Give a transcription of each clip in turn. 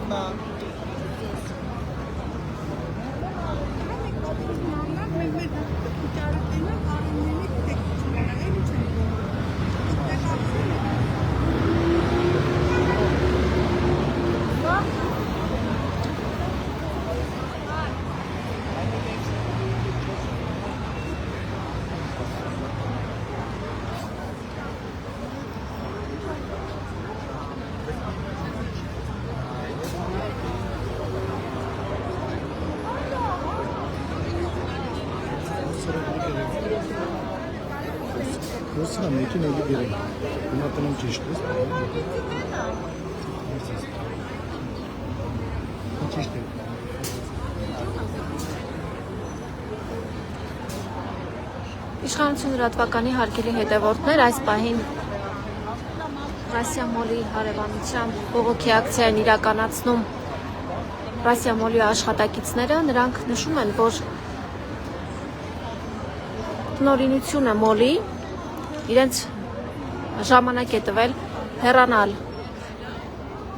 Приятно. Просто մեքենա գերին։ Հիմա տնեմ ճիշտ է։ Ճիշտ է։ Իշխանություն լրատվականի հարգելի հետևորդներ, այս պահին Ռասիա մոլի հարևանությամբ բողոքի ակցիա են իրականացնում Ռասիա մոլի աշխատակիցները, նրանք նշում են, որ տնօրինությունը մոլի իրենց ժամանակ է տվել հեռանալ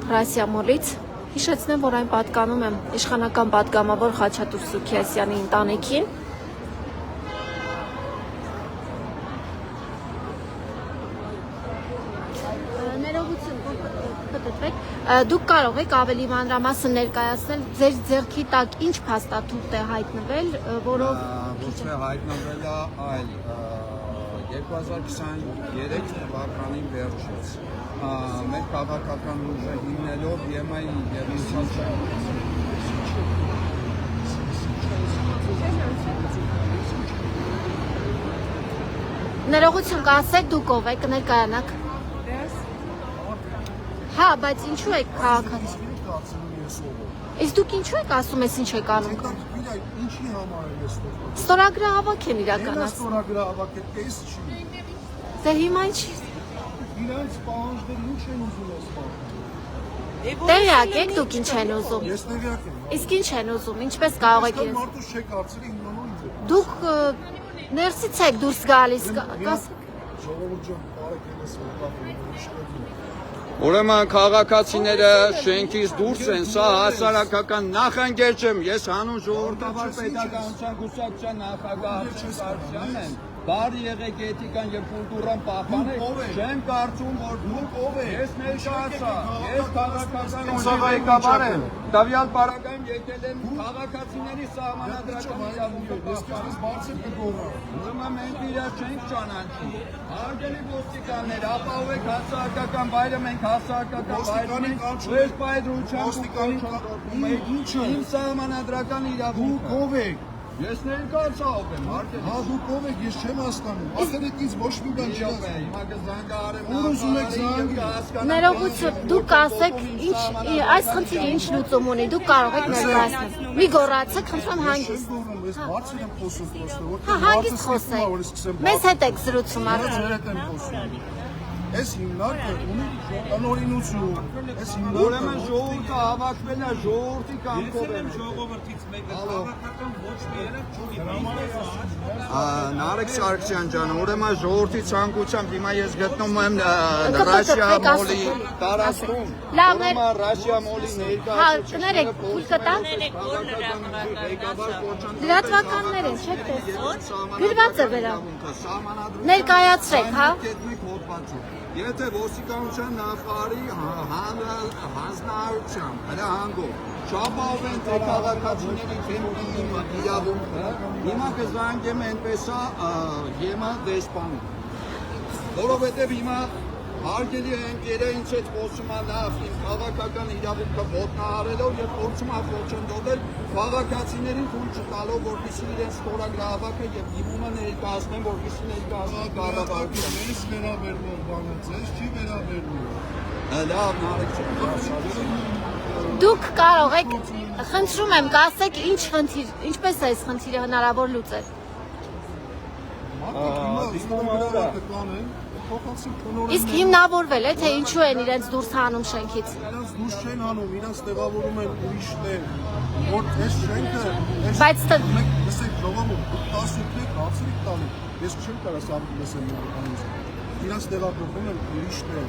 Ռասիա մոլից, հիշեցնեմ, որ այն պատկանում է իշխանական պատգամավոր Խաչատուր Սուքիասյանի ընտանիքին։ Դուք կարող եք ավելի մանրամասն ներկայացնել ձեր ձեռքի տակ ինչ փաստաթուղթ է հայտնվել, որով Ոչ թե հայտնվել է, այլ 2023 թվականի վերջից մեր քաղաքական ուժը հիմնելով ԵՄ-ի եւ ներողություն կասեք, դուք ով եք, ներկայանաք։ Հա, բայց ինչու եք քաղաքացի։ Իսկ դուք ինչու եք ասում ես ինչ եք անում։ Ինչի համար է ես ստորագրել։ Ստորագրահավաք են իրականացնում։ Ստորագրահավաք է, էս չի։ Դե հիմա ինչ։ Իրանց պահանջները ինչ են ուզում ասել։ Տեղյակ եք դուք ինչ են ուզում։ Ես տեղյակ եմ։ Իսկ ինչ են ուզում, ինչպես կարող եք իրենց։ Մարդուց չեք հարցրի հիմնանուն ինձ։ Դուք ներսից եք դուրս գալիս։ Ժողովուրդ ջան, բարեք եք Ուրեմն քաղաքացիները շենքից դուրս են, սա հասարակական նախընկեր չեմ, ես հանուն ժողովրդավար պետականության կուսակցության նախագահ Արտաշեսյանն եմ, բարի եղեք էթիկան եւ կուլտուրան պահպանեք, չեմ կարծում, որ դուք ով եք, ես ներկայացա, ես քաղաքական ղեկավար եմ, տվյալ պարագայում եկել եմ քաղաքացիների սահմանադրական իրավունքները բարձր կգողա։ Ուրեմն մենք իրար չենք ճանաչի, հարգելի ոստիկաններ, ապահովեք հասարակական վայրը, մենք հասարակական վայրում ենք, ես պայդրության իմ սահմանադրական իրավունքը։ Դուք ով եք։ Ես ներկայացա ով եմ, Հա դուք ով եք, ես չեմ հասկանում։ Ասեք ինձ ոչ մի բան չի ասում։ հիմա կզանգահարեմ Ուր ուզում եք զանգի։ Ներողություն, դուք ասեք, ինչ այս խնդիրը ինչ լուծում ունի, դուք կարող եք ներկայացնել։ Մի գոռացեք, խնդրում հանգիստ։ Ես բարձր եմ խոսում պրոստը, Հա, հանգիստ խոսեք։ Մեզ հետ եք զրուցում արդեն։ Այս հիմնարկը ունի տնօրինություն, այս Ուրեմն ժողովուրդը հավաքվել է ժողովրդի կամքով եմ ժողովրդից մեկը քաղաքական ոչ մի երեք չունի։ Նարեկ Սարգսյան ջան, ուրեմն ժողովրդի ցանկությամբ հիմա ես գտնում եմ Ռասիա մոլի տարածքում։ Ուրեմն Ռասիա մոլի ներկայացուցիչները լրատվականներ են, չեք տեսնում։ Գրված է վրա։ Ներկայացրեք, հա։ Եթե ոստիկանության նախարարի հանձնարարությամբ հրահանգով չապահովեն թե քաղաքացիների թեմի իրավունքը, հիմա կզանգեմ այնպես է ԵՄ դեսպանը, որովհետև հիմա հարգելի ընկերը ինձ հետ խոսում է լավ իմ քաղաքական իրավունքը ոտնահարելով եւ փորձում է խոչընդոտել քաղաքացիներին թույլ չտալով, որպեսզի իրենց ստորագրահավաքը եւ դիմումը ներկայացնեն, որպեսզի ներկայացնեն կառավարության։ Ես վերաբերվող բանը ձեզ չի վերաբերվում։ Լավ, Նարեկ ջան։ Դուք կարող եք, խնդրում եմ, կասեք ինչ խնդիր, ինչպես է այս խնդիրը հնարավոր լուծել։ Իսկ հիմնավորվել է, թե ինչու են իրենց դուրս հանում շենքից։ Իրենց դուրս չեն հանում, իրենց տեղավորում են ուրիշներ, որ այս շենքը, Բայց լսեք ժողովուրդ, դուք 10 եք հարցրիք տալի, ես չեմ կարող սա լսել նրանց, իրենց տեղավորում են ուրիշներ,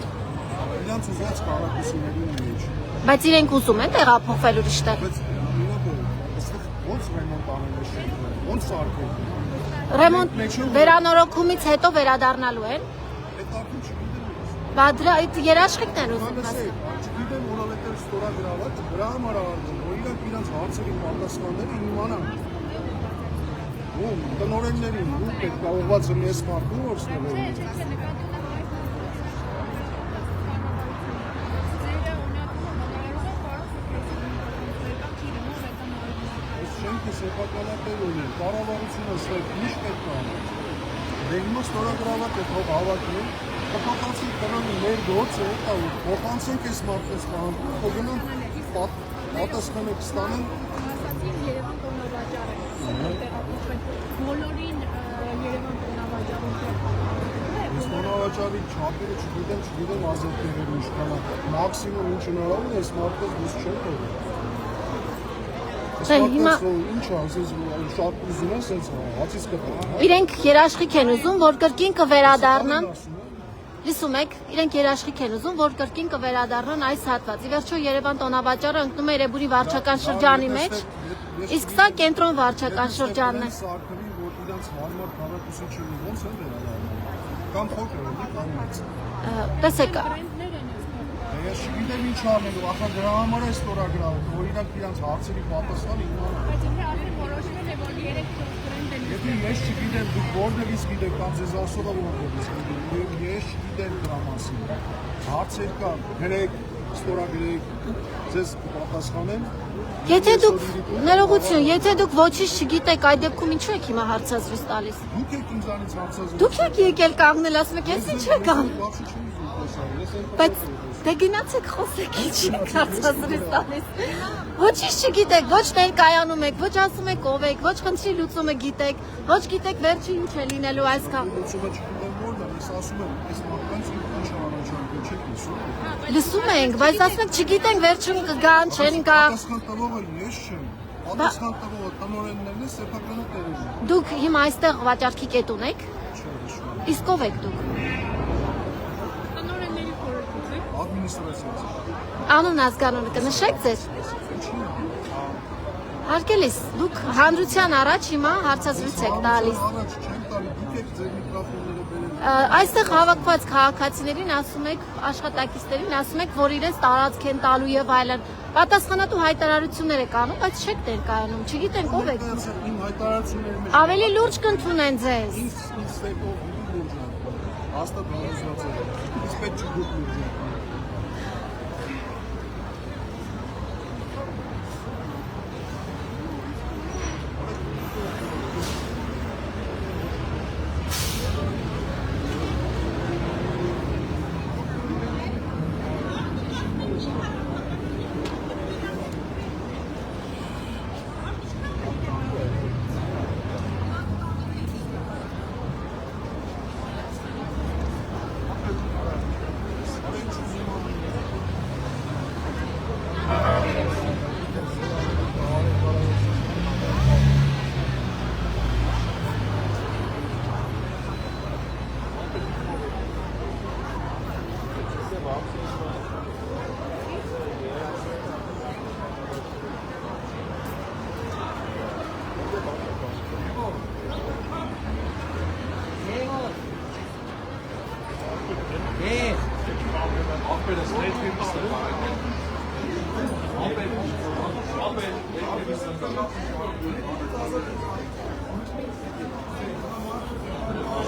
իրանց ուզած կարակուսիների մեջ։ Բայց իրենք ուզում են տեղափոխվել ուրիշտեղ։ Բայց իրոք այստեղ ոնց ռեմոնտ անել է շենքը, ոնց սարքել։ Ռեմոնտ վերանորոգումից հետո վերադառնալու են։ Այդ արդեն չգիտեմ։ Բա դրա այդ երաշխիքն են ուզում Չգիտեմ, որովհետև ստորագրաված, դրա համար արվում, որ իրանք իրանց հարցերի պատասխանները իմանան։ Ու տնօրեններին ու պետք է ուղղված մեզ մարդու որսնել։ Շենքը սեփականատեր ունի, կառավարությունը ստեղ ինչ պետք է անի։ Դե հիմա ստորագրաված է թող հավաքեն, փոխանցենք կրոնի մեր գործը, դա ու փոխանցենք այս մարդկանց կհանդիպ, թող գնան պատասխանը կստանեն։ Երևան տոնավաճառ է, բոլորին Երևան տոնավաճառում Ես տոնավաճառի չափերը չգիտեմ ազատներն ինչքան է, մաքսիմում ինչ հնարավոր է, այս մարդկանց դուրս չեն թողել։ Հիմա ինչ է, ասես շատ ուզում ես, այս հացից կտա։ իրենք երաշխիք են ուզում, որ կրկին կվերադառնան։ Լսում եք, իրենք երաշխիք են ուզում, որ կրկին կվերադառնան այս հատված։ Ի վերջո Երևան տոնավաճառը ընկնում է Երևանի վարչական շրջանի մեջ, իսկ սա կենտրոն վարչական շրջանն է։ Սարքերին, որ իրանց հարմար քառակուսի չունի, ոնց են վերադառնում։ Կամ փոքր է, կամ մեծ։ Տեսեք, Ես չգիտեմ ինչ անելու, ախա դրա համար է ստորագրավում, որ իրանք իրանց հարցերի պատասխանը իմանան։ բայց ինքը արդեն որոշվել է, որ 3 տրենդ են։ Եթե ես չգիտեմ, դուք որտեղից գիտեք, կամ ձեզ ասողը որտեղից գիտեք, ես չգիտեմ դրա մասին։ Հարցեր կան, գրեք, ստորագրեք, ձեզ կպատասխանեմ։ եթե դուք ներողություն, եթե դուք ոչինչ չգիտեք, այդ դեպքում ինչու եք հիմա հարցազրույց տալիս։ Դուք եք ինձանից հարցազրույց։ Դուք եք եկել կանգնել, ասում եք, ես ինչ եք անում։ Բայց դե գնացեք խոսեք, ինչ եք հարցազրույց տալիս։ Ոչինչ չգիտեք, ոչ ներկայանում եք, ոչ ասում եք ով եք, ոչ խնդրի լուծումը գիտեք, ոչ գիտեք վերջը ինչ է լինելու այսքան։ Լուծումը չգիտեմ որն է, ես ասում եմ, այս մարդկանց ինչ առաջարկում չեք լսում։ Լսում ենք, բայց ասում եք չգիտենք վերջում կգան, չեն գա։ Պատասխան տվողը ես չեմ։ Պատասխան տվողը տնօրեններն են, սեփականատերերն են։ Դուք հիմա այստեղ վաճառքի կետ ունեք։ Իսկ ով եք դուք։ Տնօրենների խորհրդից է։ Ադմինիստրացիայից։ Անուն ազգանունը կնշեք ձեր։ Հարգելիս, դուք հանրության առաջ հիմա հարցազրույց եք տալիս։ Առաջ չեմ տալի, դուք եք ձեր միկրոֆոնները բերել։ Այստեղ հավաքված քաղաքացիներին ասում եք, աշխատակիցներին ասում եք, որ իրենց տարածք են տալու եւ այլն։ Պատասխանատու հայտարարություններ եք անում, բայց չեք ներկայանում, չգիտենք ով եք։ Իմ հայտարարությունների մեջ Ավելի լուրջ կընդունեն ձեզ։ ինձ ստեկով լուրջ է։ Հաստատ հարազատ է։ Իսկ պետք չի դուք լուրջ եք։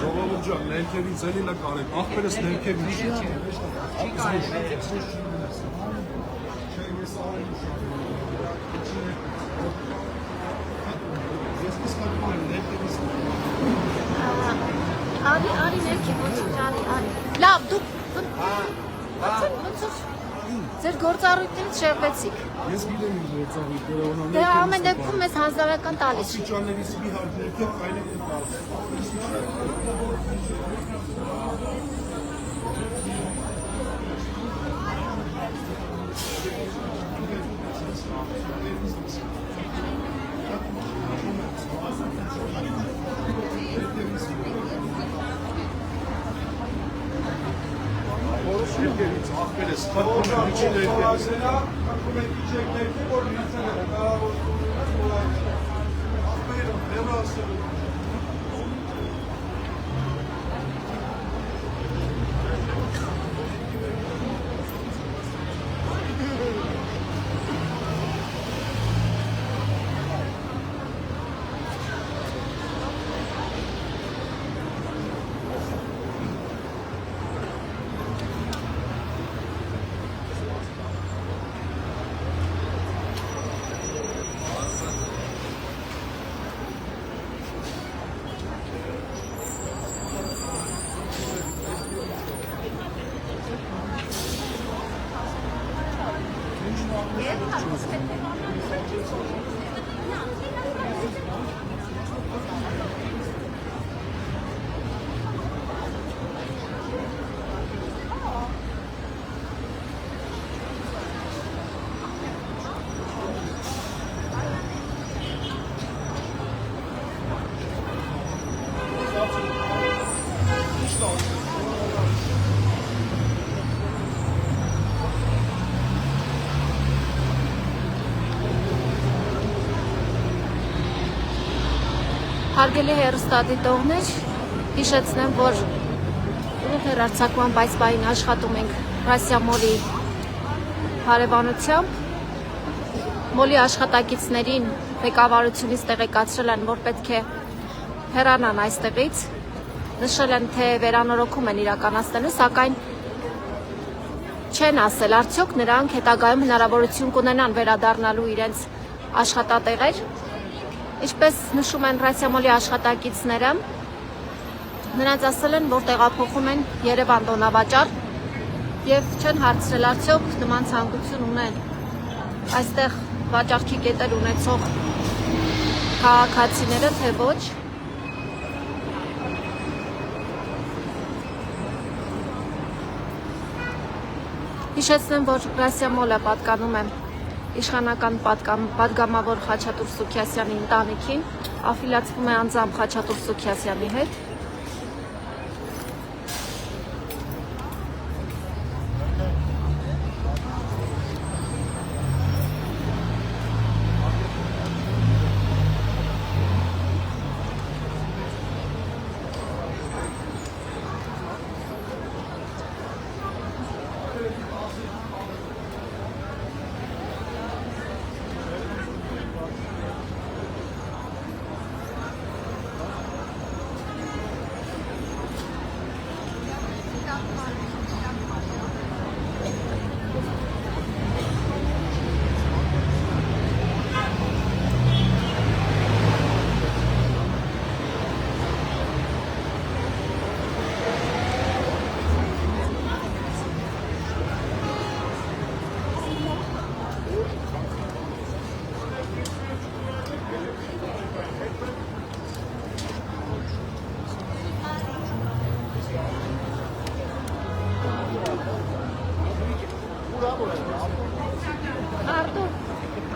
Ժողովուրդ ջան, ներքևից էլի նա կարեք, աղբերս ներքևից չի։ Ես կսկարկում եմ ներքևից։ Արի ներքև, ոչինչ արի։ Լավ, դուք ձեր գործառույթներից շեղվեցիք։ Ես գիտեմ ինչ գործառույթները ունեմ։ Դե ամեն դեպքում մեզ հանձնարարական տալիս։ Աստիճաններից մի հարկ ներքև այլև կտալ։ Որոշ Բայց ախպերս խփում եմ միջին ներկայիս։ Ախպերը հեռասը Հարգելի հեռուստադիտողներ, հիշեցնեմ, որ հեռարձակման այս պահին աշխատում ենք Ռասիա մոլի հարևանությամբ։ Մոլի աշխատակիցներին ղեկավարությունից տեղեկացրել են, որ պետք է հեռանան այստեղից։ Նշել են, թե վերանորոգում են իրականացնելու, սակայն չեն ասել, արդյոք նրանք հետագայում հնարավորություն կունենան վերադառնալու իրենց աշխատատեղեր։ Ինչպես նշում են Ռասիա մոլի աշխատակիցները, նրանց ասել են, որ տեղափոխում են Երևան տոնավաճառ եւ չեն հարցրել, արդյոք նման ցանկություն ունեն այստեղ վաճառքի կետեր ունեցող քաղաքացիները, թե ոչ։ Հիշեցնեմ, որ Ռասիա մոլը պատկանում է իշխանական պատգամավոր Խաչատուր Սուքիասյանի ընտանիքին, աֆիլիացվում է անձամբ Խաչատուր Սուքիասյանի հետ։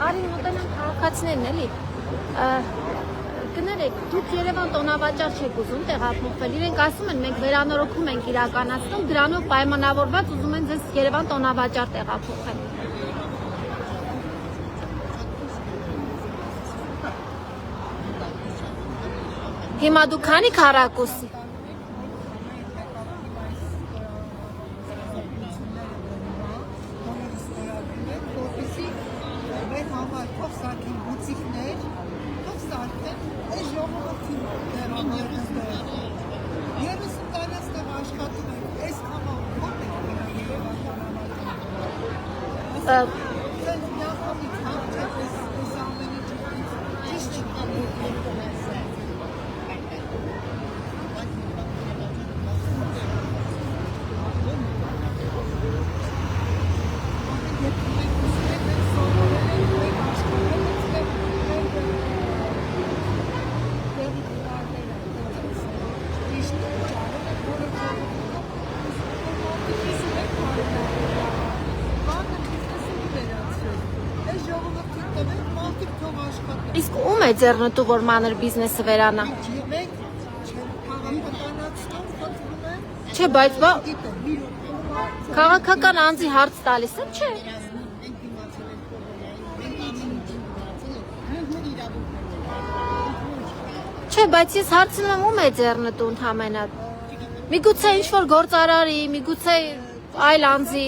Արին մոտենան քաղաքացիներն էլի, կներեք, դուք Երևան տոնավաճառ չեք ուզում տեղափոխվել, իրենք ասում են, մենք վերանորոգում ենք իրականացնում, դրանով պայմանավորված ուզում են ձեզ Երևան տոնավաճառ տեղափոխել։ Հիմա դու քանի քառակուսի։ Իսկ ում է ձեռնտու, որ մանր բիզնեսը վերանա։ Չէ, բայց բա Քաղաքական անձի հարց տալիս եմ, չէ։ Մենք դիմացել ենք կողմերին, մենք ամեն ինչ դիմացել ենք, մեր իրավունքները։ Չէ, բայց ես հարցնում եմ ում է ձեռնտու ընդհանրապես։ Միգուցե ինչ-որ գործարարի, միգուցե այլ անձի։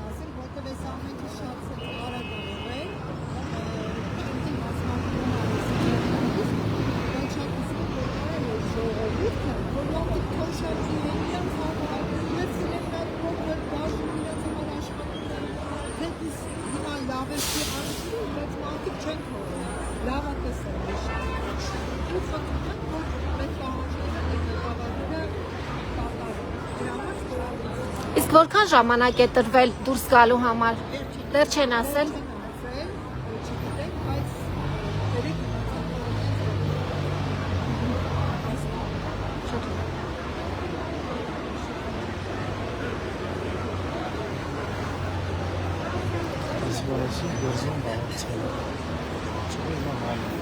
Ասել, որտեղ այս ամենը շատ արագ եղել, չեմ Իսկ որքան ժամանակ է տրվել դուրս գալու համար։ Դեռ չեն ասել։ Այսպես գերզում բացել։ Չգիտեմ այլ։